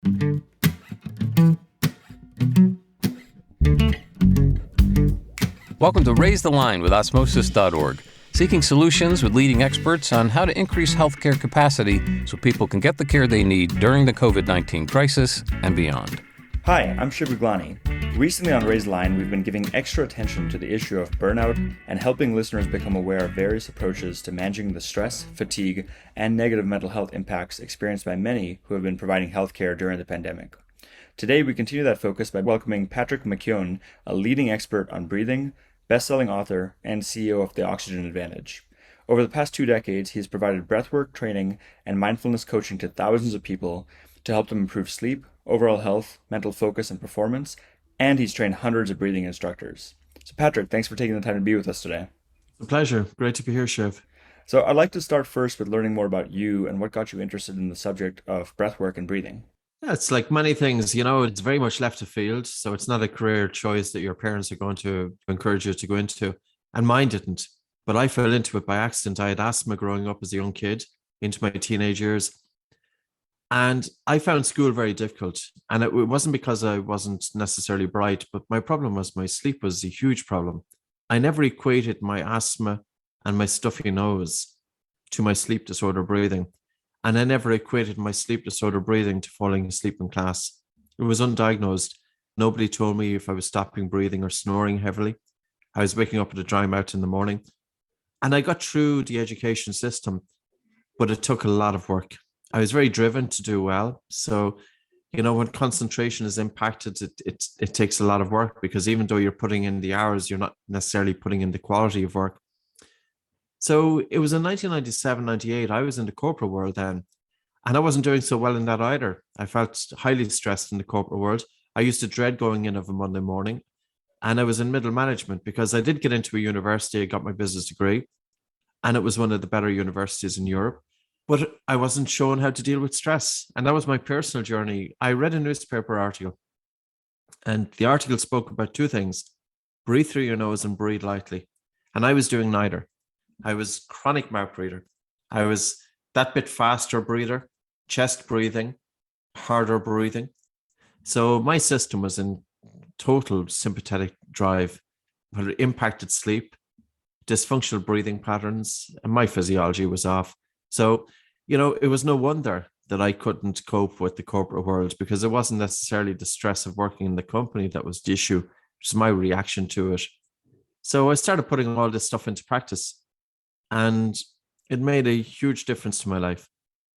Welcome to Raise the Line with Osmosis.org, seeking solutions with leading experts on how to increase healthcare capacity so people can get the care they need during the COVID-19 crisis and beyond. Hi, I'm Shiv Gaglani. Recently on Raise the Line, we've been giving extra attention to the issue of burnout and helping listeners become aware of various approaches to managing the stress, fatigue, and negative mental health impacts experienced by many who have been providing healthcare during the pandemic. Today, we continue that focus by welcoming Patrick McKeown, a leading expert on breathing, best-selling author, and CEO of The Oxygen Advantage. Over the past 2 decades, he has provided breathwork training and mindfulness coaching to thousands of people to help them improve sleep, overall health, mental focus, and performance, and he's trained hundreds of breathing instructors. So Patrick, thanks for taking the time to be with us today. A pleasure. Great to be here, Shiv. So I'd like to start first with learning more about you and what got you interested in the subject of breathwork and breathing. Yeah, it's like many things, it's very much left of field. So it's not a career choice that your parents are going to encourage you to go into. And mine didn't. But I fell into it by accident. I had asthma growing up as a young kid into my teenage years. And I found school very difficult. And it wasn't because I wasn't necessarily bright, but my problem was my sleep was a huge problem. I never equated my asthma and my stuffy nose to my sleep disorder breathing. And I never equated my sleep disorder breathing to falling asleep in class. It was undiagnosed. Nobody told me if I was stopping breathing or snoring heavily. I was waking up with a dry mouth in the morning. And I got through the education system, but it took a lot of work. I was very driven to do well. So, when concentration is impacted, it takes a lot of work because even though you're putting in the hours, you're not necessarily putting in the quality of work. So it was in 1997, 98, I was in the corporate world then, and I wasn't doing so well in that either. I felt highly stressed in the corporate world. I used to dread going in of a Monday morning, and I was in middle management because I did get into a university. I got my business degree, and it was one of the better universities in Europe. But I wasn't shown how to deal with stress. And that was my personal journey. I read a newspaper article, and the article spoke about 2 things: breathe through your nose and breathe lightly. And I was doing neither. I was chronic mouth breather. I was that bit faster breather, chest breathing, harder breathing. So my system was in total sympathetic drive, where it impacted sleep, dysfunctional breathing patterns, and my physiology was off. So, it was no wonder that I couldn't cope with the corporate world because it wasn't necessarily the stress of working in the company that was the issue, just my reaction to it. So I started putting all this stuff into practice, and it made a huge difference to my life.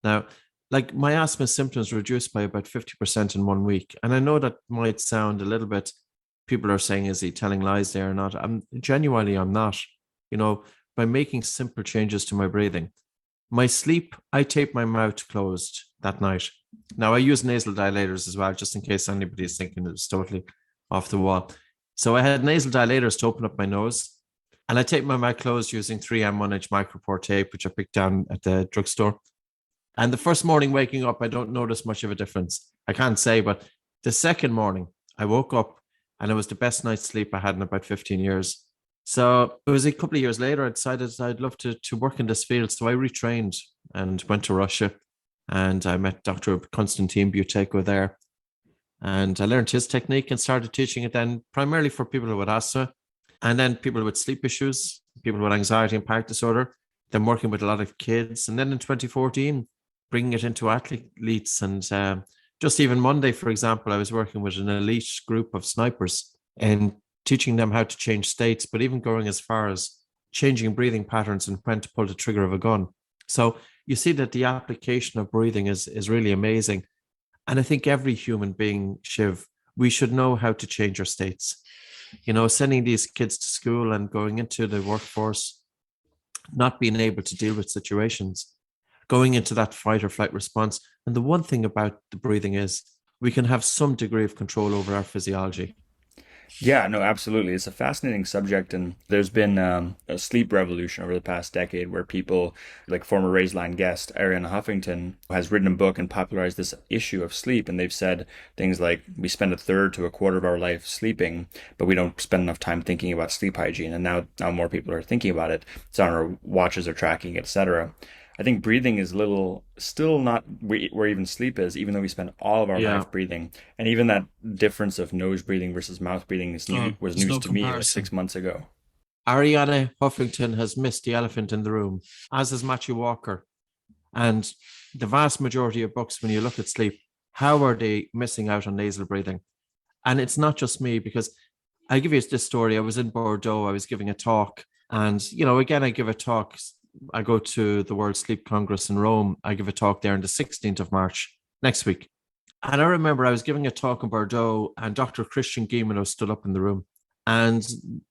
Now, like my asthma symptoms reduced by about 50% in 1 week. And I know that might sound a little bit, people are saying, is he telling lies there or not? I'm not. By making simple changes to my breathing. My sleep, I tape my mouth closed that night. Now, I use nasal dilators as well, just in case anybody is thinking it's totally off the wall. So I had nasal dilators to open up my nose, and I taped my mouth closed using 3M 1-inch micropore tape, which I picked down at the drugstore. And the first morning waking up, I don't notice much of a difference. I can't say, but the second morning, I woke up and it was the best night's sleep I had in about 15 years. So it was a couple of years later, I decided I'd love to work in this field. So I retrained and went to Russia, and I met Dr. Konstantin Buteyko there. And I learned his technique and started teaching it then primarily for people with asthma, and then people with sleep issues, people with anxiety and panic disorder, then working with a lot of kids. And then in 2014, bringing it into athletes. And just even Monday, for example, I was working with an elite group of snipers and teaching them how to change states, but even going as far as changing breathing patterns and when to pull the trigger of a gun. So you see that the application of breathing is really amazing. And I think every human being, Shiv, we should know how to change our states. Sending these kids to school and going into the workforce, not being able to deal with situations, going into that fight or flight response. And the one thing about the breathing is we can have some degree of control over our physiology. Yeah, no, absolutely. It's a fascinating subject, and there's been a sleep revolution over the past decade where people, like former Raise Line guest Arianna Huffington, has written a book and popularized this issue of sleep, and they've said things like we spend a third to a quarter of our life sleeping, but we don't spend enough time thinking about sleep hygiene, and now more people are thinking about it. It's on our watches, are tracking, etc. I think breathing is still not where even sleep is, even though we spend all of our Yeah. life breathing. And even that difference of nose breathing versus mouth breathing was There's news no to me like comparison. 6 months ago. Ariana Huffington has missed the elephant in the room, as has Matthew Walker. And the vast majority of books, when you look at sleep, how are they missing out on nasal breathing? And it's not just me, because I'll give you this story. I was in Bordeaux, I was giving a talk. And, again, I give a talk. I go to the World Sleep Congress in Rome. I give a talk there on the 16th of March next week. And I remember I was giving a talk in Bordeaux, and Dr. Christian Guilleminault stood up in the room. And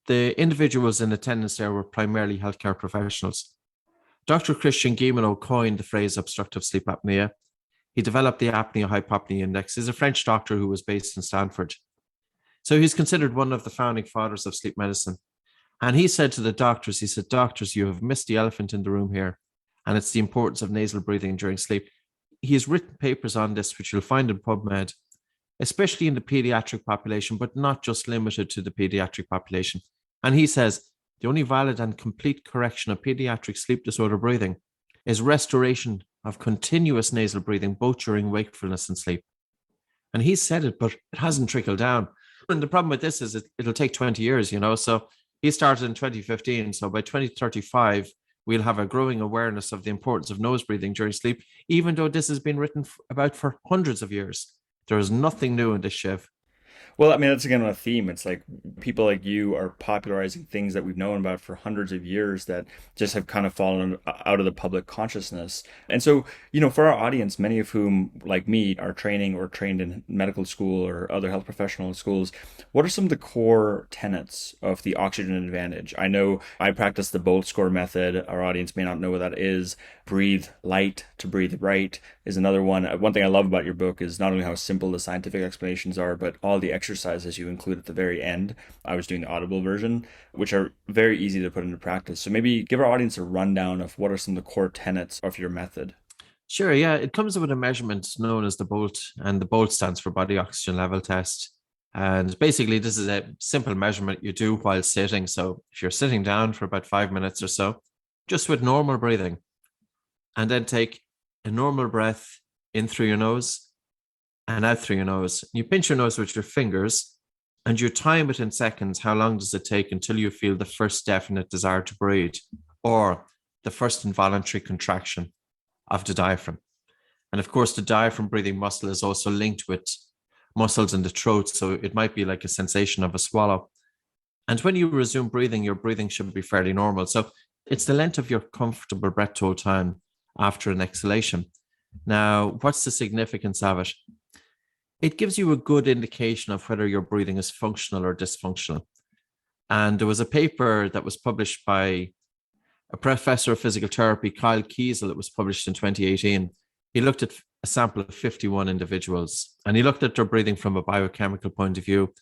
the individuals in attendance there were primarily healthcare professionals. Dr. Christian Guilleminault coined the phrase obstructive sleep apnea. He developed the apnea-hypopnea index. He's a French doctor who was based in Stanford. So he's considered one of the founding fathers of sleep medicine. And he said to the doctors, doctors, you have missed the elephant in the room here. And it's the importance of nasal breathing during sleep. He has written papers on this, which you'll find in PubMed, especially in the pediatric population, but not just limited to the pediatric population. And he says, the only valid and complete correction of pediatric sleep disorder breathing is restoration of continuous nasal breathing, both during wakefulness and sleep. And he said it, but it hasn't trickled down. And the problem with this is it'll take 20 years, So he started in 2015. So by 2035, we'll have a growing awareness of the importance of nose breathing during sleep, even though this has been written about for hundreds of years. There is nothing new in this, Shiv. Well, I mean, that's again a theme. It's like people like you are popularizing things that we've known about for hundreds of years that just have kind of fallen out of the public consciousness. And so, for our audience, many of whom, like me, are training or trained in medical school or other health professional schools, what are some of the core tenets of the oxygen advantage? I know I practice the Bolt score method. Our audience may not know what that is. Breathe light to breathe right is another one. One thing I love about your book is not only how simple the scientific explanations are, but all the exercises you include at the very end. I was doing the Audible version, which are very easy to put into practice. So maybe give our audience a rundown of what are some of the core tenets of your method. Sure, yeah. It comes with a measurement known as the Bolt, and the Bolt stands for body oxygen level test. And basically, this is a simple measurement you do while sitting. So if you're sitting down for about 5 minutes or so, just with normal breathing, and then take a normal breath in through your nose and out through your nose. You pinch your nose with your fingers and you time it in seconds. How long does it take until you feel the first definite desire to breathe or the first involuntary contraction of the diaphragm? And of course, the diaphragm breathing muscle is also linked with muscles in the throat. So it might be like a sensation of a swallow. And when you resume breathing, your breathing should be fairly normal. So it's the length of your comfortable breath hold time after an exhalation. Now, what's the significance of it? It gives you a good indication of whether your breathing is functional or dysfunctional. And there was a paper that was published by a professor of physical therapy, Kyle Kiesel, that was published in 2018. He looked at a sample of 51 individuals, and he looked at their breathing from a biochemical point of view,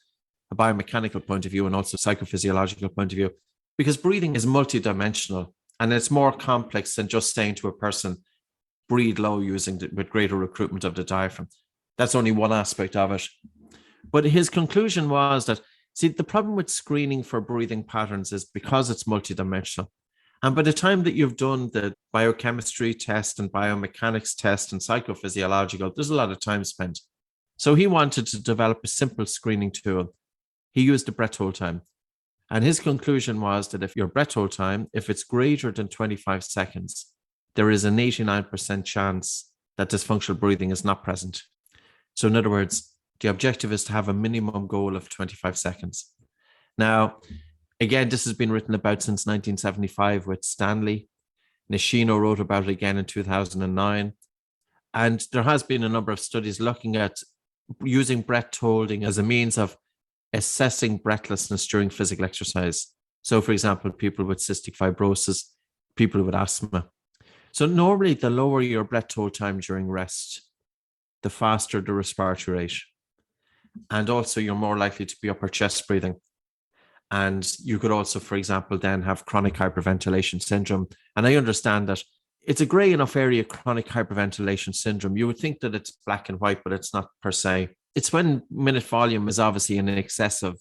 a biomechanical point of view, and also psychophysiological point of view, because breathing is multidimensional. And it's more complex than just saying to a person, breathe low with greater recruitment of the diaphragm. That's only one aspect of it. But his conclusion was that, the problem with screening for breathing patterns is because it's multidimensional. And by the time that you've done the biochemistry test and biomechanics test and psychophysiological, there's a lot of time spent. So he wanted to develop a simple screening tool. He used the breath hold time. And his conclusion was that if your breath hold time, if it's greater than 25 seconds, there is an 89% chance that dysfunctional breathing is not present. So in other words, the objective is to have a minimum goal of 25 seconds. Now, again, this has been written about since 1975 with Stanley. Nishino wrote about it again in 2009. And there has been a number of studies looking at using breath holding as a means of assessing breathlessness during physical exercise. So, for example, people with cystic fibrosis, people with asthma. So normally the lower your breath hold time during rest, the faster the respiratory rate. And also you're more likely to be upper chest breathing. And you could also, for example, then have chronic hyperventilation syndrome. And I understand that it's a gray enough area, chronic hyperventilation syndrome. You would think that it's black and white, but it's not per se. It's when minute volume is obviously in excess of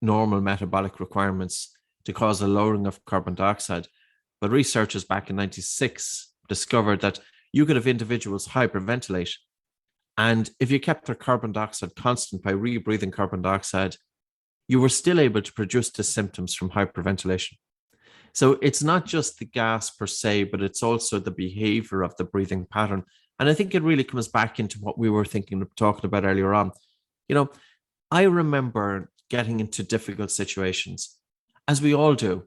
normal metabolic requirements to cause a lowering of carbon dioxide. But researchers back in 96 discovered that you could have individuals hyperventilate. And if you kept their carbon dioxide constant by rebreathing carbon dioxide, you were still able to produce the symptoms from hyperventilation. So it's not just the gas per se, but it's also the behavior of the breathing pattern. And I think it really comes back into what we were talking about earlier on. I remember getting into difficult situations, as we all do.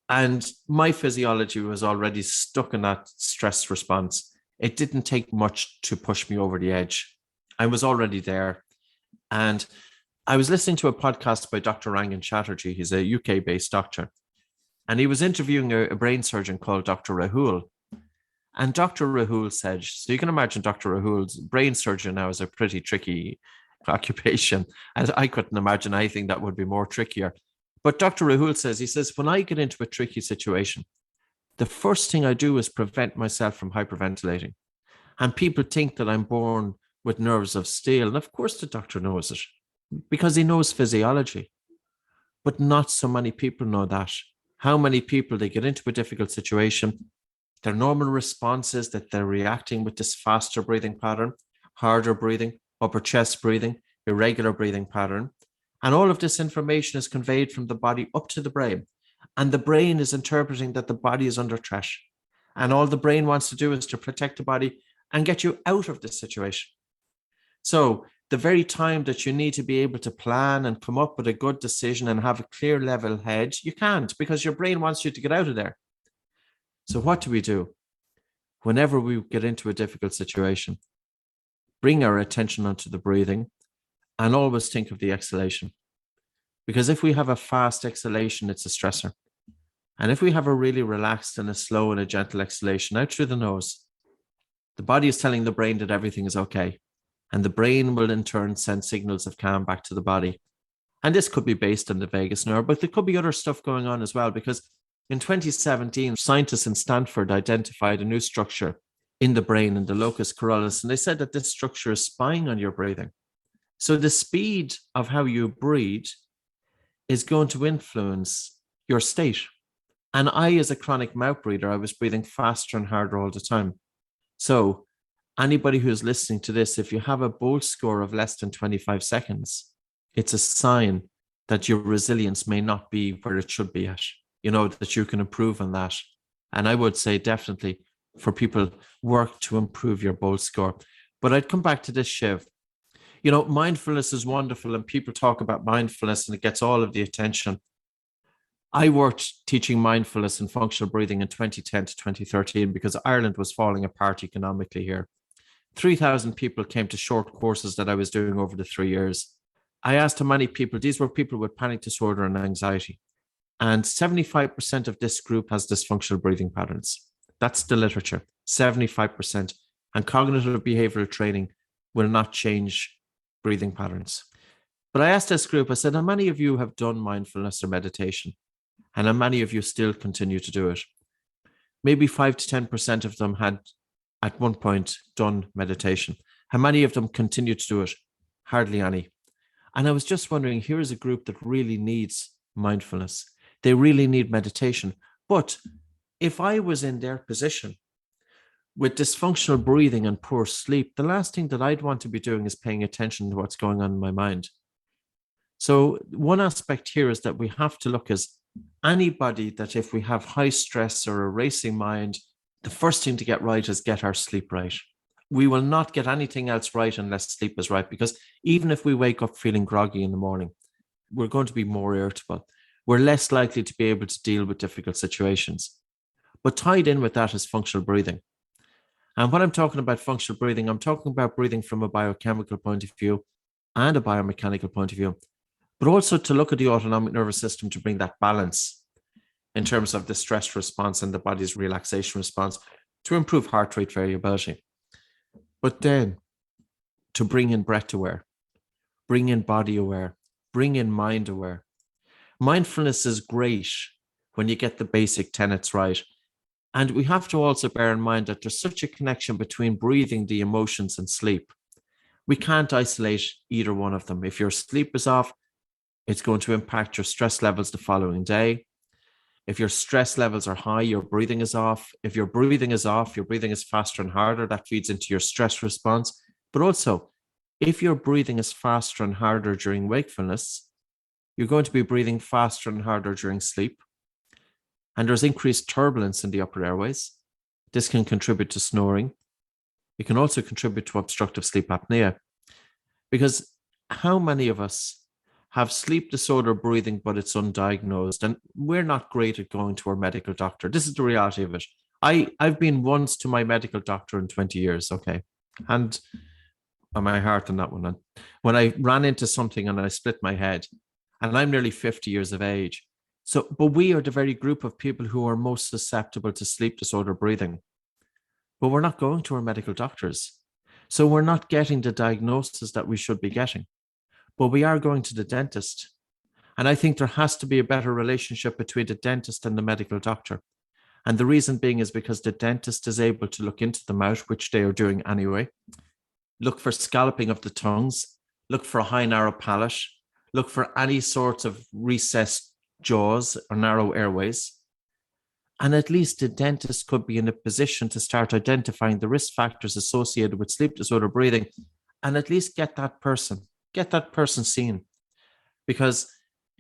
And my physiology was already stuck in that stress response. It didn't take much to push me over the edge. I was already there. And I was listening to a podcast by Dr. Rangan Chatterjee. He's a UK-based doctor. And he was interviewing a brain surgeon called Dr. Rahul. And Dr. Rahul said, so you can imagine Dr. Rahul's brain surgeon now is a pretty tricky occupation. And I couldn't imagine anything that would be more trickier. But Dr. Rahul says, when I get into a tricky situation, the first thing I do is prevent myself from hyperventilating. And people think that I'm born with nerves of steel. And of course the doctor knows it because he knows physiology. But not so many people know that. How many people, they get into a difficult situation, their normal response is that they're reacting with this faster breathing pattern, harder breathing, upper chest breathing, irregular breathing pattern. And all of this information is conveyed from the body up to the brain. And the brain is interpreting that the body is under threat. And all the brain wants to do is to protect the body and get you out of this situation. So the very time that you need to be able to plan and come up with a good decision and have a clear level head, you can't because your brain wants you to get out of there. So what do we do? Whenever we get into a difficult situation, bring our attention onto the breathing and always think of the exhalation. Because if we have a fast exhalation, it's a stressor. And if we have a really relaxed and a slow and a gentle exhalation out through the nose, the body is telling the brain that everything is okay. And the brain will in turn send signals of calm back to the body. And this could be based on the vagus nerve, but there could be other stuff going on as well, because in 2017, scientists in Stanford identified a new structure in the brain, in the locus coeruleus, and they said that this structure is spying on your breathing. So the speed of how you breathe is going to influence your state. And I, as a chronic mouth breather, I was breathing faster and harder all the time. So anybody who's listening to this, if you have a Bolt score of less than 25 seconds, it's a sign that your resilience may not be where it should be at, that you can improve on that. And I would say definitely for people, work to improve your Bolt score. But I'd come back to this, Shiv. Mindfulness is wonderful and people talk about mindfulness and it gets all of the attention. I worked teaching mindfulness and functional breathing in 2010 to 2013 because Ireland was falling apart economically here. 3,000 people came to short courses that I was doing over the 3 years. I asked how many people, these were people with panic disorder and anxiety. And 75% of this group has dysfunctional breathing patterns. That's the literature, 75%. And cognitive behavioral training will not change breathing patterns. But I asked this group, I said, how many of you have done mindfulness or meditation? And how many of you still continue to do it? Maybe 5 to 10% of them had at one point done meditation. How many of them continue to do it? Hardly any. And I was just wondering, here is a group that really needs mindfulness. They really need meditation. But if I was in their position with dysfunctional breathing and poor sleep, the last thing that I'd want to be doing is paying attention to what's going on in my mind. So one aspect here is that we have to look as anybody that if we have high stress or a racing mind, the first thing to get right is get our sleep right. We will not get anything else right unless sleep is right, because even if we wake up feeling groggy in the morning, we're going to be more irritable. We're less likely to be able to deal with difficult situations. But tied in with that is functional breathing. And when I'm talking about functional breathing, I'm talking about breathing from a biochemical point of view and a biomechanical point of view, but also to look at the autonomic nervous system to bring that balance in terms of the stress response and the body's relaxation response to improve heart rate variability. But then to bring in breath aware, bring in body aware, bring in mind aware. Mindfulness is great when you get the basic tenets right. And we have to also bear in mind that there's such a connection between breathing, the emotions, and sleep. We can't isolate either one of them. If your sleep is off, it's going to impact your stress levels the following day. If your stress levels are high, your breathing is off. If your breathing is off, your breathing is faster and harder. That feeds into your stress response. But also, if your breathing is faster and harder during wakefulness, you're going to be breathing faster and harder during sleep. And there's increased turbulence in the upper airways. This can contribute to snoring. It can also contribute to obstructive sleep apnea. Because how many of us have sleep disorder breathing, but it's undiagnosed? And we're not great at going to our medical doctor. This is the reality of it. I've been once to my medical doctor in 20 years, okay? And on my heart on that one. And when I ran into something and I split my head, and I'm nearly 50 years of age. So, but we are the very group of people who are most susceptible to sleep disorder breathing. But we're not going to our medical doctors. So we're not getting the diagnosis that we should be getting. But we are going to the dentist. And I think there has to be a better relationship between the dentist and the medical doctor. And the reason being is because the dentist is able to look into the mouth, which they are doing anyway, look for scalloping of the tongues, look for a high narrow palate, look for any sorts of recessed jaws or narrow airways. And at least the dentist could be in a position to start identifying the risk factors associated with sleep disorder breathing and at least get that person seen. Because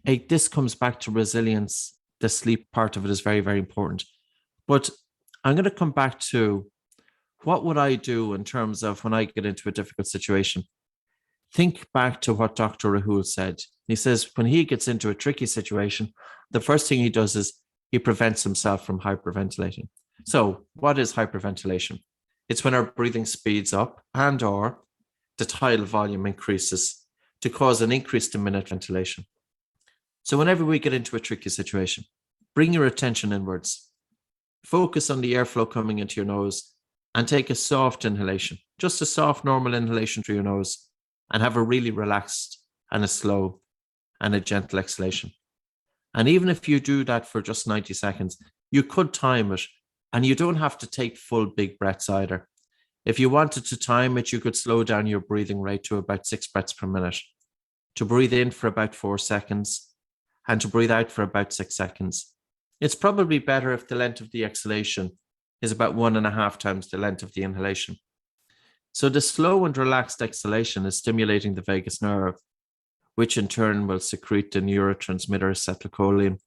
this comes back to resilience. The sleep part of it is very, very important. But I'm going to come back to what would I do in terms of when I get into a difficult situation? Think back to what Dr. Rahul said. He says when he gets into a tricky situation, the first thing he does is he prevents himself from hyperventilating. So what is hyperventilation? It's when our breathing speeds up and or the tidal volume increases to cause an increased in minute ventilation. So whenever we get into a tricky situation, bring your attention inwards. Focus on the airflow coming into your nose and take a soft inhalation, just a soft, normal inhalation through your nose, and have a really relaxed and a slow and a gentle exhalation. And even if you do that for just 90 seconds, you could time it, and you don't have to take full big breaths either. If you wanted to time it, you could slow down your breathing rate to about 6 breaths per minute, to breathe in for about 4 seconds, and to breathe out for about 6 seconds. It's probably better if the length of the exhalation is about 1.5 times the length of the inhalation. So the slow and relaxed exhalation is stimulating the vagus nerve, which in turn will secrete the neurotransmitter acetylcholine,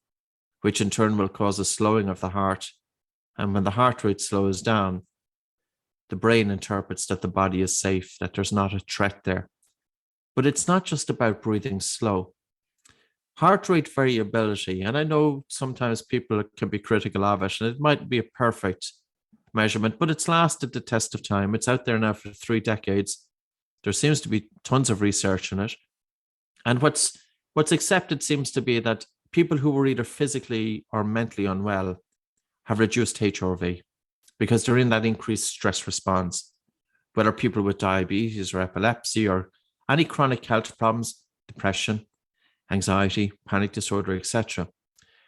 which in turn will cause a slowing of the heart. And when the heart rate slows down, the brain interprets that the body is safe, that there's not a threat there. But it's not just about breathing slow. Heart rate variability, and I know sometimes people can be critical of it, and it might be a perfect measurement, but it's lasted the test of time. It's out there now for 3 decades. There seems to be tons of research in it. And what's accepted seems to be that people who were either physically or mentally unwell have reduced HRV because they're in that increased stress response, whether people with diabetes or epilepsy or any chronic health problems, depression, anxiety, panic disorder, etc.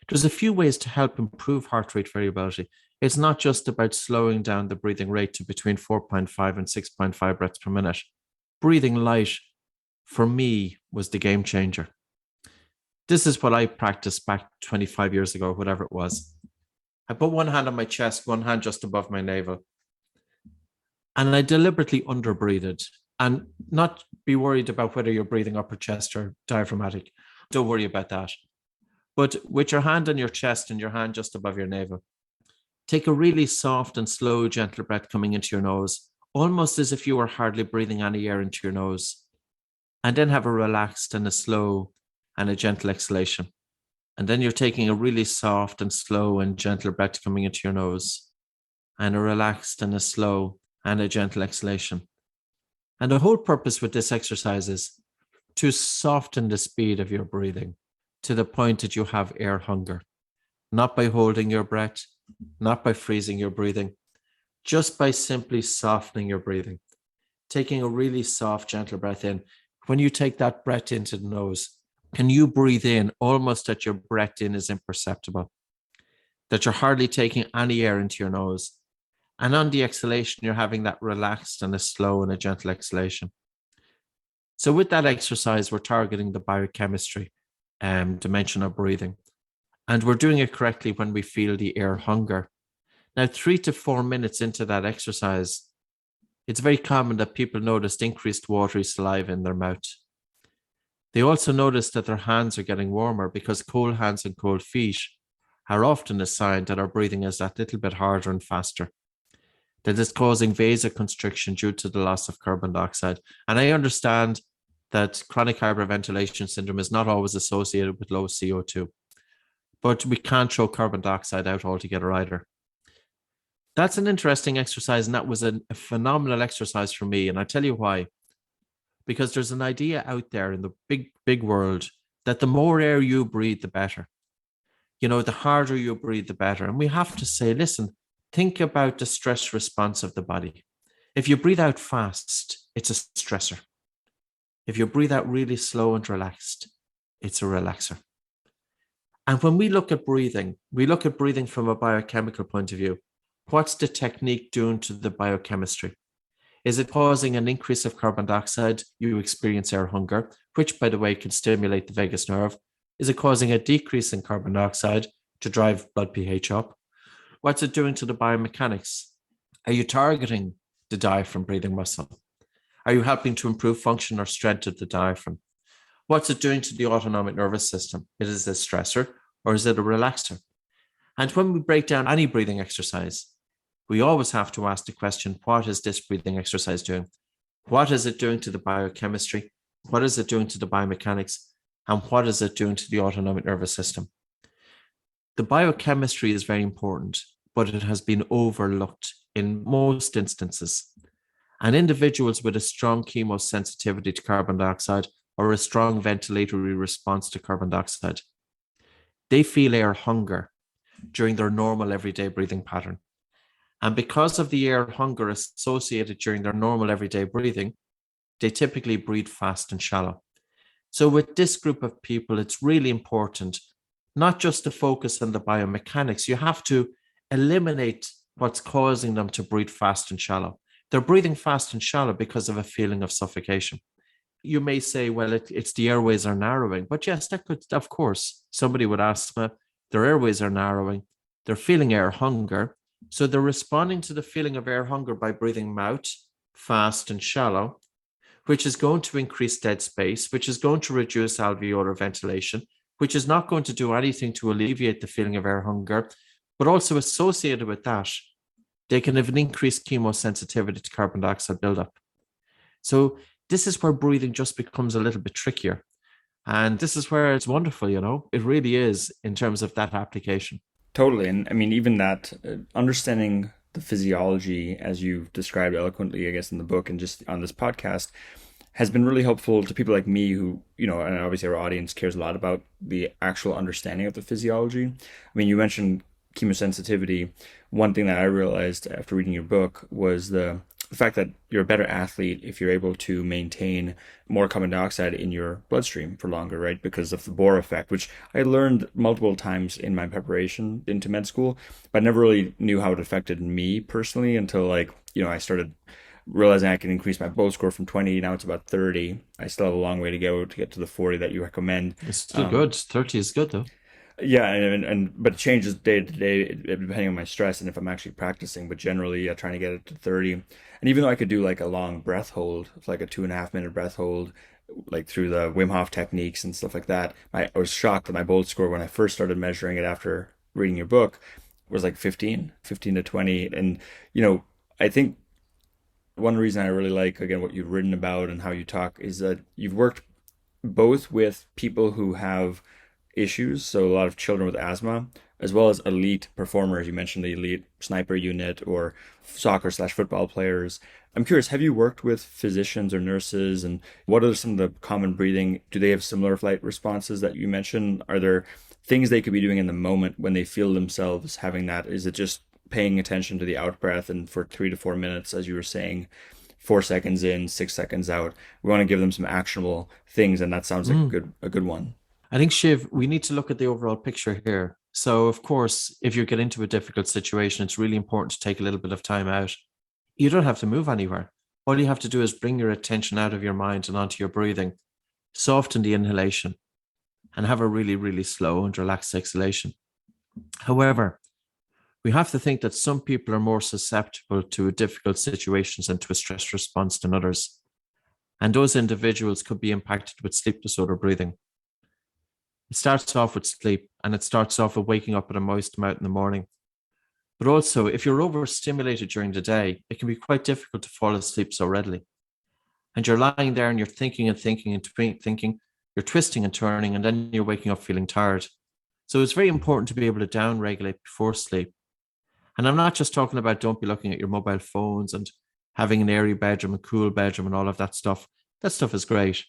There's a few ways to help improve heart rate variability. It's not just about slowing down the breathing rate to between 4.5 and 6.5 breaths per minute. Breathing light, for me, was the game changer. This is what I practiced back 25 years ago, whatever it was. I put one hand on my chest, one hand just above my navel. And I deliberately underbreathed, and not be worried about whether you're breathing upper chest or diaphragmatic. Don't worry about that. But with your hand on your chest and your hand just above your navel, take a really soft and slow, gentle breath coming into your nose, almost as if you were hardly breathing any air into your nose. And then have a relaxed and a slow and a gentle exhalation. And then you're taking a really soft and slow and gentle breath coming into your nose, and a relaxed and a slow and a gentle exhalation. And the whole purpose with this exercise is to soften the speed of your breathing to the point that you have air hunger, not by holding your breath, not by freezing your breathing, just by simply softening your breathing, taking a really soft, gentle breath in. When you take that breath into the nose, can you breathe in almost that your breath in is imperceptible, that you're hardly taking any air into your nose? And on the exhalation, you're having that relaxed and a slow and a gentle exhalation. So with that exercise, we're targeting the biochemistry dimension of breathing. And we're doing it correctly when we feel the air hunger. Now, 3 to 4 minutes into that exercise, it's very common that people noticed increased watery saliva in their mouth. They also notice that their hands are getting warmer because cold hands and cold feet are often a sign that our breathing is that little bit harder and faster, that is causing vasoconstriction due to the loss of carbon dioxide. And I understand that chronic hyperventilation syndrome is not always associated with low CO2, but we can't throw carbon dioxide out altogether either. That's an interesting exercise, and that was a phenomenal exercise for me. And I tell you why. Because there's an idea out there in the big world that the more air you breathe, the better. You know, the harder you breathe, the better. And we have to say, listen, think about the stress response of the body. If you breathe out fast, it's a stressor. If you breathe out really slow and relaxed, it's a relaxer. And when we look at breathing from a biochemical point of view. What's the technique doing to the biochemistry? Is it causing an increase of carbon dioxide? You experience air hunger, which, by the way, can stimulate the vagus nerve. Is it causing a decrease in carbon dioxide to drive blood pH up? What's it doing to the biomechanics? Are you targeting the diaphragm breathing muscle? Are you helping to improve function or strength of the diaphragm? What's it doing to the autonomic nervous system? Is it a stressor or is it a relaxer? And when we break down any breathing exercise, we always have to ask the question, what is this breathing exercise doing? What is it doing to the biochemistry? What is it doing to the biomechanics? And what is it doing to the autonomic nervous system? The biochemistry is very important, but it has been overlooked in most instances. And individuals with a strong chemosensitivity to carbon dioxide or a strong ventilatory response to carbon dioxide, they feel air hunger during their normal everyday breathing pattern. And because of the air hunger associated during their normal everyday breathing, they typically breathe fast and shallow. So with this group of people, it's really important not just to focus on the biomechanics. You have to eliminate what's causing them to breathe fast and shallow. They're breathing fast and shallow because of a feeling of suffocation. You may say, well, it's the airways are narrowing. But yes, that could, of course, somebody with asthma, their airways are narrowing. They're feeling air hunger. So they're responding to the feeling of air hunger by breathing mouth, fast and shallow, which is going to increase dead space, which is going to reduce alveolar ventilation, which is not going to do anything to alleviate the feeling of air hunger, but also associated with that, they can have an increased chemosensitivity to carbon dioxide buildup. So this is where breathing just becomes a little bit trickier. And this is where it's wonderful, you know, it really is in terms of that application. Totally. And I mean, even that, understanding the physiology, as you've described eloquently, I guess, in the book and just on this podcast, has been really helpful to people like me who, you know, and obviously our audience cares a lot about the actual understanding of the physiology. I mean, you mentioned chemosensitivity. One thing that I realized after reading your book was the fact that you're a better athlete if you're able to maintain more carbon dioxide in your bloodstream for longer, right? Because of the Bohr effect, which I learned multiple times in my preparation into med school, but I never really knew how it affected me personally until, like, you know, I started realizing I can increase my Bohr score from 20. Now it's about 30. I still have a long way to go to get to the 40 that you recommend. It's still good. 30 is good though. Yeah, but it changes day to day depending on my stress and if I'm actually practicing. But generally, trying to get it to 30. And even though I could do like a long breath hold, like a 2.5-minute breath hold, like through the Wim Hof techniques and stuff like that, I was shocked that my Bolt score when I first started measuring it after reading your book was like 15 to 20. And, you know, I think one reason I really like, again, what you've written about and how you talk is that you've worked both with people who have issues, so a lot of children with asthma, as well as elite performers. You mentioned the elite sniper unit or soccer/football players. I'm curious, have you worked with physicians or nurses, and what are some of the common breathing? Do they have similar flight responses that you mentioned? Are there things they could be doing in the moment when they feel themselves having that? Is it just paying attention to the out breath and for 3 to 4 minutes, as you were saying, 4 seconds in, 6 seconds out? We want to give them some actionable things, and that sounds like a good one. I think, Shiv, we need to look at the overall picture here. So, of course, if you get into a difficult situation, it's really important to take a little bit of time out. You don't have to move anywhere. All you have to do is bring your attention out of your mind and onto your breathing. Soften the inhalation. and have a really, really slow and relaxed exhalation. However, we have to think that some people are more susceptible to difficult situations and to a stress response than others. And those individuals could be impacted with sleep disorder breathing. It starts off with sleep, and it starts off with waking up with a moist mouth in the morning. But also, if you're overstimulated during the day, it can be quite difficult to fall asleep so readily. And you're lying there and you're thinking and thinking and thinking, you're twisting and turning, and then you're waking up feeling tired. So it's very important to be able to down-regulate before sleep. And I'm not just talking about don't be looking at your mobile phones and having an airy bedroom, a cool bedroom, and all of that stuff. That stuff is great.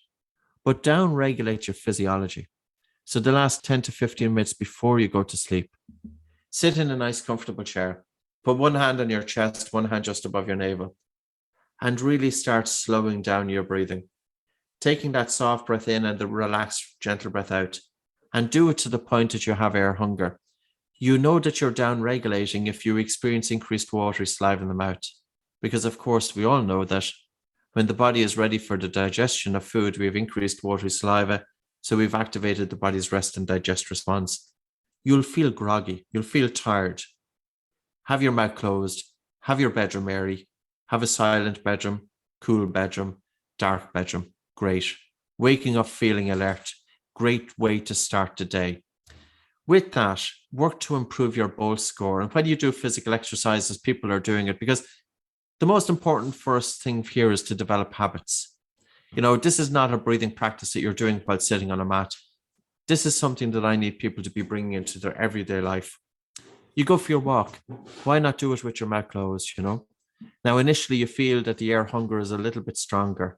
But down-regulate your physiology. So the last 10 to 15 minutes before you go to sleep, sit in a nice, comfortable chair. Put one hand on your chest, one hand just above your navel, and really start slowing down your breathing. Taking that soft breath in and the relaxed, gentle breath out. And do it to the point that you have air hunger. You know that you're down-regulating if you experience increased watery saliva in the mouth. Because, of course, we all know that when the body is ready for the digestion of food, we have increased watery saliva, so we've activated the body's rest and digest response. You'll feel groggy. You'll feel tired. Have your mouth closed. Have your bedroom airy. Have a silent bedroom, cool bedroom, dark bedroom. Great. Waking up feeling alert. Great way to start the day. With that, work to improve your BOLT score. And when you do physical exercises, people are doing it because the most important first thing here is to develop habits. This is not a breathing practice that you're doing while sitting on a mat. This is something that I need people to be bringing into their everyday life. You go for your walk. Why not do it with your mouth closed, Now, initially, you feel that the air hunger is a little bit stronger.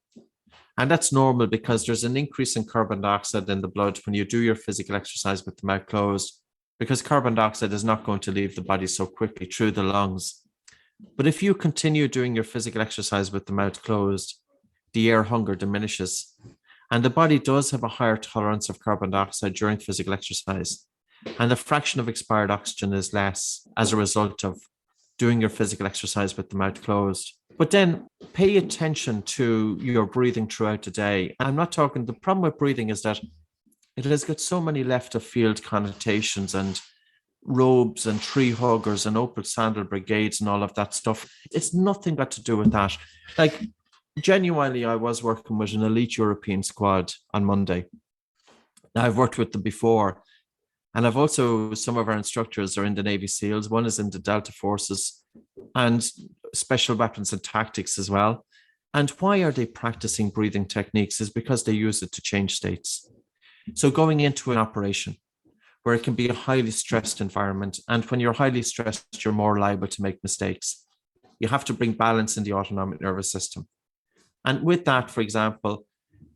And that's normal because there's an increase in carbon dioxide in the blood when you do your physical exercise with the mouth closed, because carbon dioxide is not going to leave the body so quickly through the lungs. But if you continue doing your physical exercise with the mouth closed, the air hunger diminishes. And the body does have a higher tolerance of carbon dioxide during physical exercise. And the fraction of expired oxygen is less as a result of doing your physical exercise with the mouth closed. But then pay attention to your breathing throughout the day. I'm not talking, the problem with breathing is that it has got so many left of field connotations and robes and tree huggers and opal sandal brigades and all of that stuff. It's nothing got to do with that. Like, genuinely, I was working with an elite European squad on Monday. Now, I've worked with them before. And I've also, some of our instructors are in the Navy SEALs. One is in the Delta Forces and special weapons and tactics as well. And why are they practicing breathing techniques is because they use it to change states. So going into an operation where it can be a highly stressed environment, and when you're highly stressed, you're more liable to make mistakes. You have to bring balance in the autonomic nervous system. And with that, for example,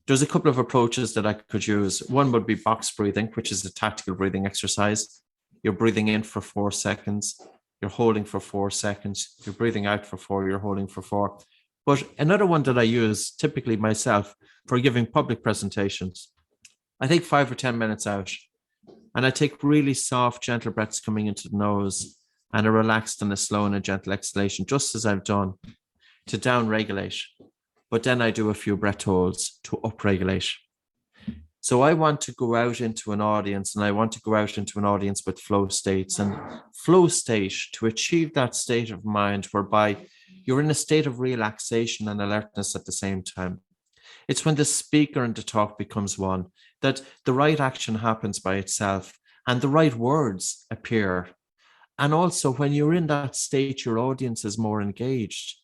there's a couple of approaches that I could use. One would be box breathing, which is a tactical breathing exercise. You're breathing in for 4 seconds. You're holding for 4 seconds. You're breathing out for 4. You're holding for 4. But another one that I use typically myself for giving public presentations, I take 5 or 10 minutes out and I take really soft, gentle breaths coming into the nose and a relaxed and a slow and a gentle exhalation, just as I've done, to down-regulate. But then I do a few breath holds to upregulate. So I want to go out into an audience, and I want to go out into an audience with flow states. And flow state, to achieve that state of mind whereby you're in a state of relaxation and alertness at the same time. It's when the speaker and the talk becomes one, that the right action happens by itself and the right words appear. And also when you're in that state, your audience is more engaged.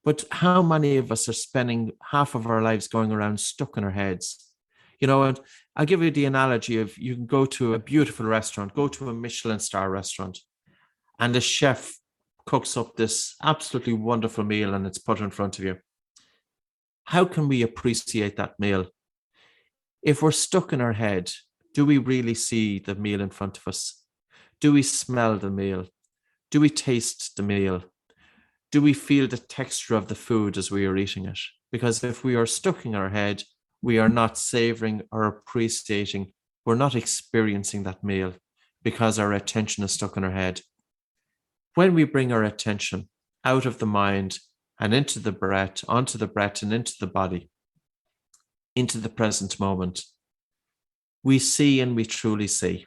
But how many of us are spending half of our lives going around stuck in our heads? And I'll give you the analogy of you can go to a beautiful restaurant, go to a Michelin star restaurant, and the chef cooks up this absolutely wonderful meal and it's put in front of you. How can we appreciate that meal? If we're stuck in our head, do we really see the meal in front of us? Do we smell the meal? Do we taste the meal? Do we feel the texture of the food as we are eating it? Because if we are stuck in our head, we are not savoring or appreciating, we're not experiencing that meal because our attention is stuck in our head. When we bring our attention out of the mind and into the breath, onto the breath and into the body, into the present moment, We see and we truly see.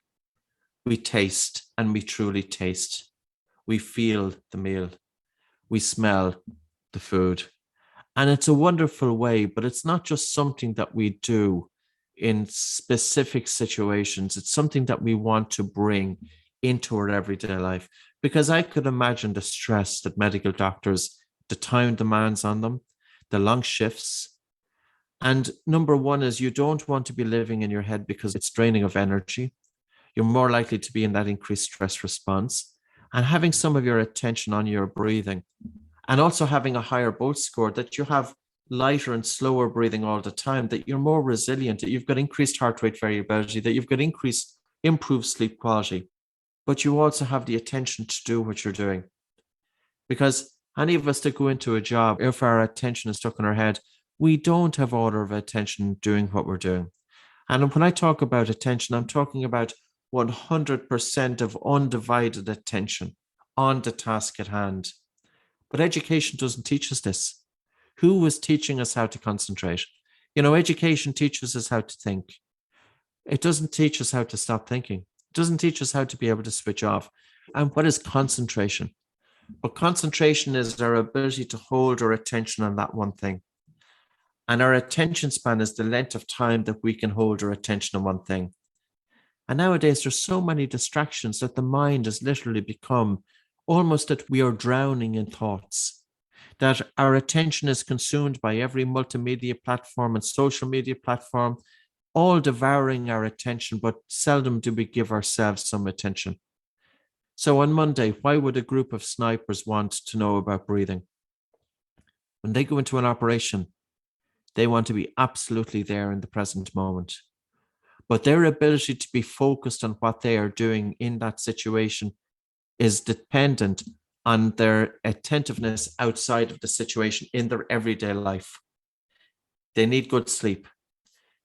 We taste and we truly taste. We feel the meal. We smell the food. And it's a wonderful way, but it's not just something that we do in specific situations. It's something that we want to bring into our everyday life. Because I could imagine the stress that medical doctors, the time demands on them, the long shifts. And number one is you don't want to be living in your head because it's draining of energy. You're more likely to be in that increased stress response. And having some of your attention on your breathing, and also having a higher bolt score, that you have lighter and slower breathing all the time, that you're more resilient, that you've got increased heart rate variability, that you've got improved sleep quality, but you also have the attention to do what you're doing. Because any of us that go into a job, if our attention is stuck in our head, we don't have order of attention doing what we're doing. And when I talk about attention, I'm talking about 100% of undivided attention on the task at hand. But education doesn't teach us this. Who was teaching us how to concentrate? Education teaches us how to think. It doesn't teach us how to stop thinking. It doesn't teach us how to be able to switch off. And what is concentration? Well, concentration is our ability to hold our attention on that one thing. And our attention span is the length of time that we can hold our attention on one thing. And nowadays, there's so many distractions that the mind has literally become almost that we are drowning in thoughts, that our attention is consumed by every multimedia platform and social media platform, all devouring our attention, but seldom do we give ourselves some attention. So on Monday, why would a group of snipers want to know about breathing? When they go into an operation, they want to be absolutely there in the present moment. But their ability to be focused on what they are doing in that situation is dependent on their attentiveness outside of the situation in their everyday life. They need good sleep.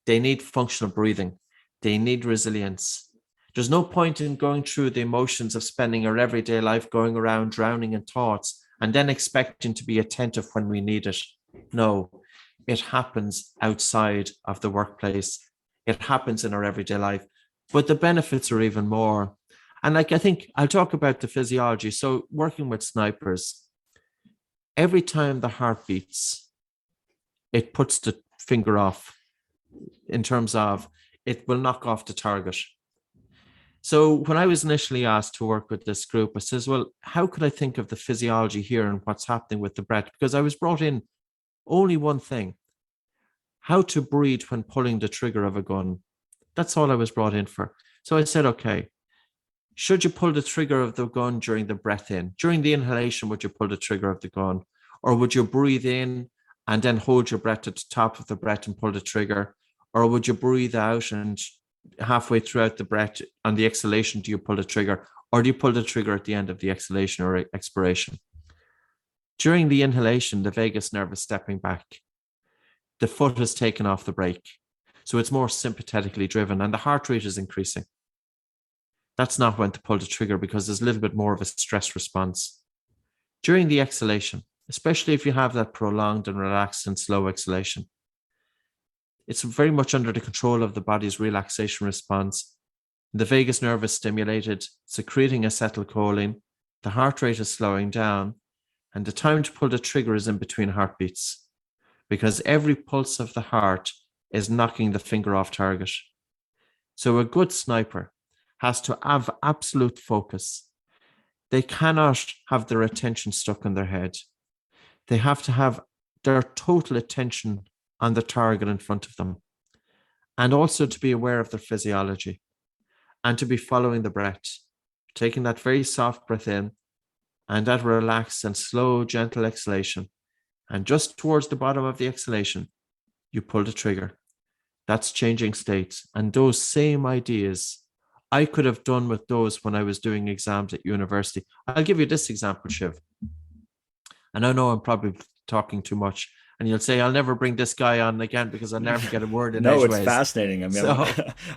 They need functional breathing. They need resilience. There's no point in going through the emotions of spending our everyday life going around drowning in thoughts and then expecting to be attentive when we need it. No, it happens outside of the workplace. It happens in our everyday life, but the benefits are even more. And I think I'll talk about the physiology. So working with snipers, every time the heart beats, it puts the finger off in terms of it will knock off the target. So when I was initially asked to work with this group, I says, well, how could I think of the physiology here and what's happening with the breath? Because I was brought in only one thing: how to breathe when pulling the trigger of a gun. That's all I was brought in for. So I said, okay, should you pull the trigger of the gun during the breath in? During the inhalation, would you pull the trigger of the gun? Or would you breathe in and then hold your breath at the top of the breath and pull the trigger? Or would you breathe out and halfway throughout the breath on the exhalation, do you pull the trigger? Or do you pull the trigger at the end of the exhalation or expiration? During the inhalation, the vagus nerve is stepping back. The foot is taken off the brake. So it's more sympathetically driven and the heart rate is increasing. That's not when to pull the trigger because there's a little bit more of a stress response. During the exhalation, especially if you have that prolonged and relaxed and slow exhalation, it's very much under the control of the body's relaxation response. The vagus nerve is stimulated, secreting acetylcholine, the heart rate is slowing down, and the time to pull the trigger is in between heartbeats, because every pulse of the heart is knocking the finger off target. So a good sniper has to have absolute focus. They cannot have their attention stuck in their head. They have to have their total attention on the target in front of them, and also to be aware of their physiology and to be following the breath, taking that very soft breath in and that relaxed and slow, gentle exhalation. And just towards the bottom of the exhalation, you pull the trigger. That's changing states. And those same ideas I could have done with those when I was doing exams at university. I'll give you this example, Shiv. And I know I'm probably talking too much. And you'll say, I'll never bring this guy on again because I'll never get a word in. No, edgeways. It's fascinating. I mean, so,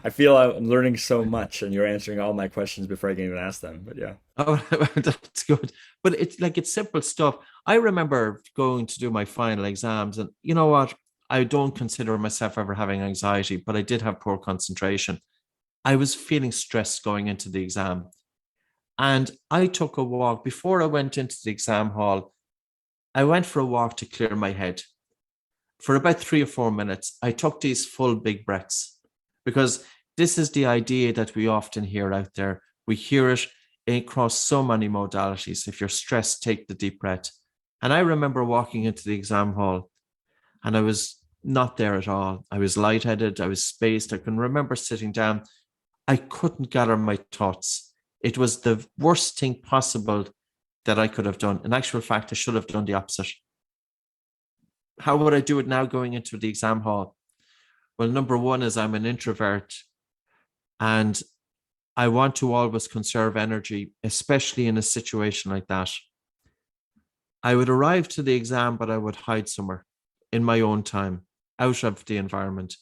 I feel I'm learning so much and you're answering all my questions before I can even ask them. But yeah. Oh, that's good. But it's simple stuff. I remember going to do my final exams, and you know what? I don't consider myself ever having anxiety, but I did have poor concentration. I was feeling stressed going into the exam. And I took a walk before I went into the exam hall. I went for a walk to clear my head. For about 3 or 4 minutes, I took these full big breaths, because this is the idea that we often hear out there. We hear it across so many modalities. If you're stressed, take the deep breath. And I remember walking into the exam hall and I was not there at all. I was lightheaded. I was spaced. I can remember sitting down. I couldn't gather my thoughts. It was the worst thing possible that I could have done. In actual fact, I should have done the opposite. How would I do it now going into the exam hall? Well, number one is I'm an introvert and I want to always conserve energy, especially in a situation like that. I would arrive to the exam, but I would hide somewhere in my own time, out of the environment.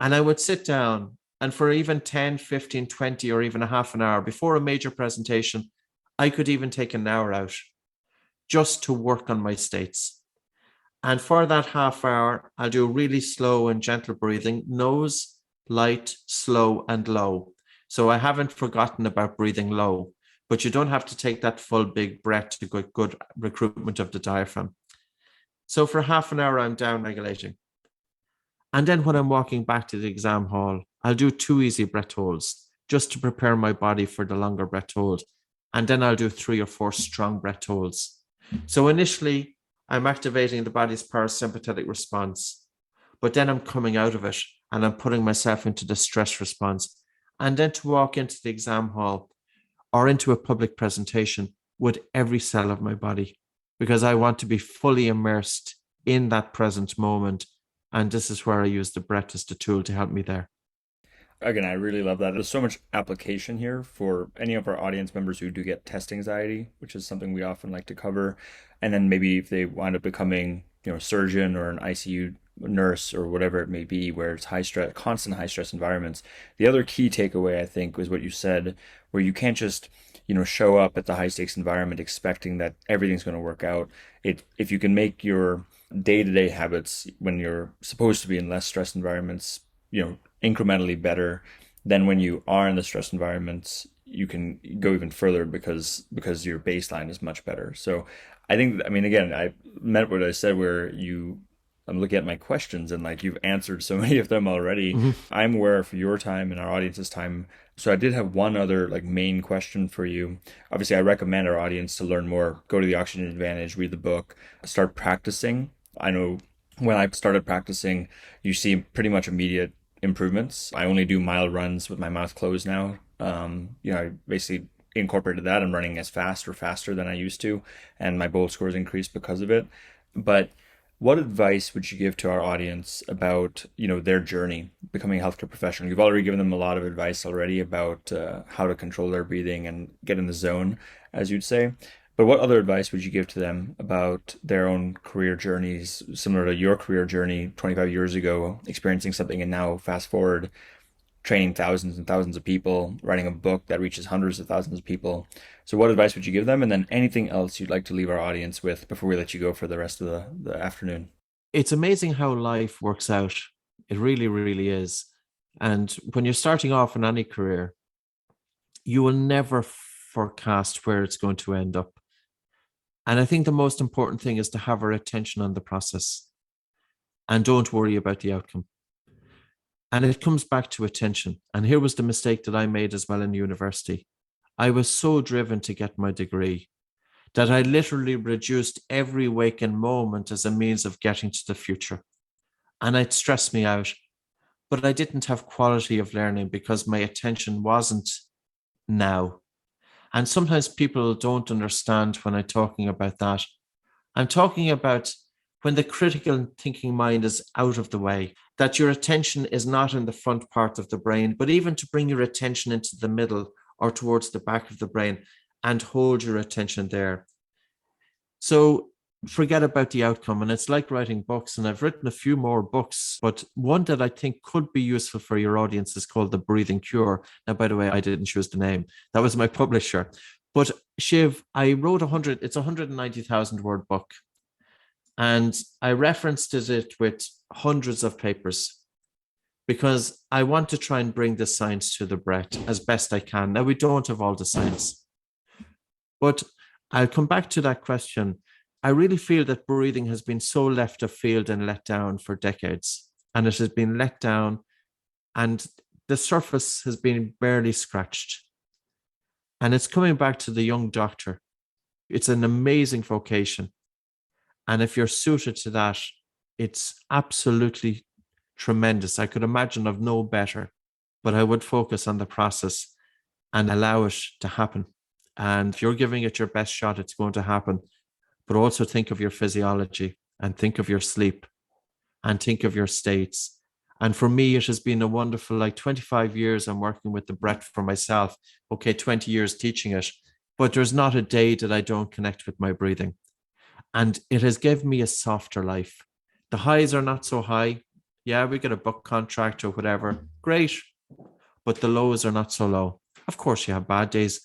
And I would sit down, and for even 10, 15, 20, or even a half an hour before a major presentation, I could even take an hour out just to work on my states. And for that half hour, I'll do really slow and gentle breathing, nose, light, slow, and low. So I haven't forgotten about breathing low, but you don't have to take that full big breath to get good recruitment of the diaphragm. So for half an hour, I'm down regulating. And then when I'm walking back to the exam hall, I'll do 2 easy breath holds just to prepare my body for the longer breath hold. And then I'll do 3 or 4 strong breath holds. So initially, I'm activating the body's parasympathetic response, but then I'm coming out of it and I'm putting myself into the stress response. And then to walk into the exam hall or into a public presentation with every cell of my body, because I want to be fully immersed in that present moment. And this is where I use the breath as the tool to help me there. Again, I really love that. There's so much application here for any of our audience members who do get test anxiety, which is something we often like to cover. And then maybe if they wind up becoming, a surgeon or an ICU nurse or whatever it may be, where it's high stress, constant high stress environments. The other key takeaway, I think, was what you said, where you can't just, show up at the high stakes environment expecting that everything's going to work out. If you can make your day-to-day habits when you're supposed to be in less stress environments, incrementally better, then when you are in the stress environments, you can go even further because your baseline is much better. So I think, again, I meant what I said where I'm looking at my questions and you've answered so many of them already. Mm-hmm. I'm aware of your time and our audience's time. So I did have one other main question for you. Obviously, I recommend our audience to learn more, go to the Oxygen Advantage, read the book, start practicing. I know when I started practicing, you see pretty much immediate improvements. I only do mile runs with my mouth closed now. I basically incorporated that. I'm running as fast or faster than I used to, and my bolt scores increased because of it. But what advice would you give to our audience about, their journey becoming a healthcare professional? You've already given them a lot of advice already about how to control their breathing and get in the zone, as you'd say. But what other advice would you give to them about their own career journeys, similar to your career journey 25 years ago, experiencing something and now fast forward, training thousands and thousands of people, writing a book that reaches hundreds of thousands of people? So what advice would you give them? And then anything else you'd like to leave our audience with before we let you go for the rest of the afternoon? It's amazing how life works out. It really, really is. And when you're starting off in any career, you will never forecast where it's going to end up. And I think the most important thing is to have our attention on the process and don't worry about the outcome. And it comes back to attention. And here was the mistake that I made as well in university. I was so driven to get my degree that I literally reduced every waking moment as a means of getting to the future. And it stressed me out. But I didn't have quality of learning because my attention wasn't now. And sometimes people don't understand when I'm talking about that. I'm talking about when the critical thinking mind is out of the way, that your attention is not in the front part of the brain, but even to bring your attention into the middle or towards the back of the brain and hold your attention there. So forget about the outcome. And it's like writing books. And I've written a few more books, but one that I think could be useful for your audience is called The Breathing Cure. Now, by the way, I didn't choose the name. That was my publisher. But Shiv, I wrote it's a 190,000 word book. And I referenced it with hundreds of papers because I want to try and bring the science to the breath as best I can. Now, we don't have all the science, but I'll come back to that question. I really feel that breathing has been so left of field and let down for decades, and it has been let down, and the surface has been barely scratched. And it's coming back to the young doctor. It's an amazing vocation. And if you're suited to that, it's absolutely tremendous. I could imagine of no better, but I would focus on the process and allow it to happen. And if you're giving it your best shot, it's going to happen. But also think of your physiology and think of your sleep and think of your states. And for me, it has been a wonderful, 25 years I'm working with the breath for myself. Okay, 20 years teaching it, but there's not a day that I don't connect with my breathing. And it has given me a softer life. The highs are not so high. Yeah, we get a book contract or whatever. Great. But the lows are not so low. Of course, you have bad days,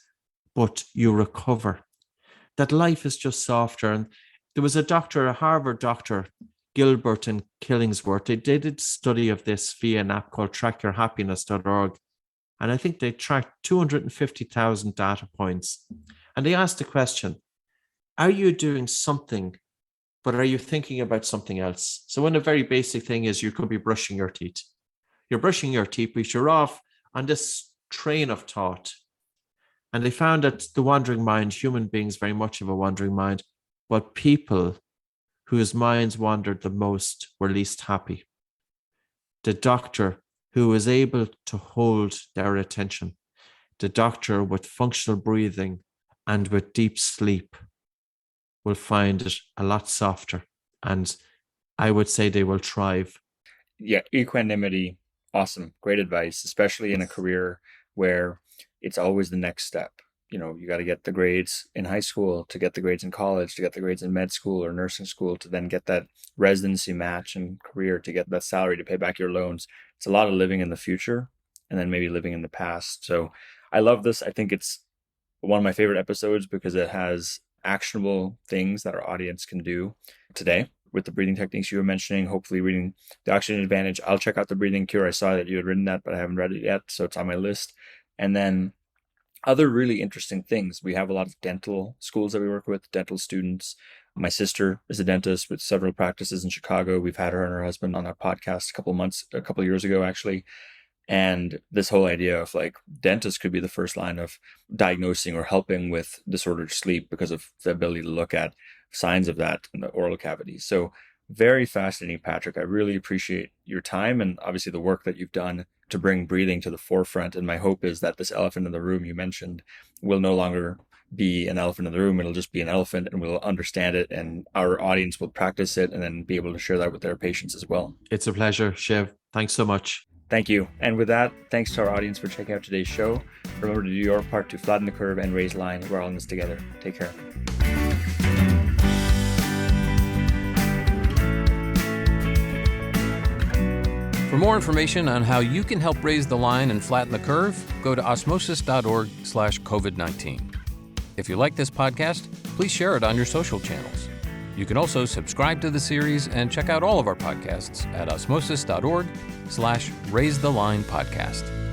but you recover. That life is just softer. And there was a doctor, a Harvard doctor, Gilbert and Killingsworth. They did a study of this via an app called trackyourhappiness.org. And I think they tracked 250,000 data points. And they asked the question, are you doing something, but are you thinking about something else? So one of the very basic thing is you could be brushing your teeth. You're brushing your teeth, but you're off on this train of thought. And they found that the wandering mind, human beings, very much of a wandering mind, but people whose minds wandered the most were least happy. The doctor who was able to hold their attention, the doctor with functional breathing and with deep sleep will find it a lot softer. And I would say they will thrive. Yeah, equanimity, awesome. Great advice, especially in a career where it's always the next step. You got to get the grades in high school, to get the grades in college, to get the grades in med school or nursing school, to then get that residency match and career, to get that salary, to pay back your loans. It's a lot of living in the future and then maybe living in the past. So I love this. I think it's one of my favorite episodes because it has actionable things that our audience can do today with the breathing techniques you were mentioning, hopefully reading The Oxygen Advantage. I'll check out The Breathing Cure. I saw that you had written that, but I haven't read it yet, so it's on my list. And then other really interesting things. We have a lot of dental schools that we work with, dental students. My sister is a dentist with several practices in Chicago. We've had her and her husband on our podcast a couple of years ago, actually. And this whole idea of dentists could be the first line of diagnosing or helping with disordered sleep because of the ability to look at signs of that in the oral cavity. So very fascinating, Patrick. I really appreciate your time and obviously the work that you've done to bring breathing to the forefront. And my hope is that this elephant in the room you mentioned will no longer be an elephant in the room. It'll just be an elephant and we'll understand it and our audience will practice it and then be able to share that with their patients as well. It's a pleasure, Shiv. Thanks so much. Thank you. And with that, thanks to our audience for checking out today's show. Remember to do your part to flatten the curve and raise the line. We're all in this together. Take care. For more information on how you can help raise the line and flatten the curve, go to osmosis.org/COVID-19. If you like this podcast, please share it on your social channels. You can also subscribe to the series and check out all of our podcasts at osmosis.org/raisethelinepodcast.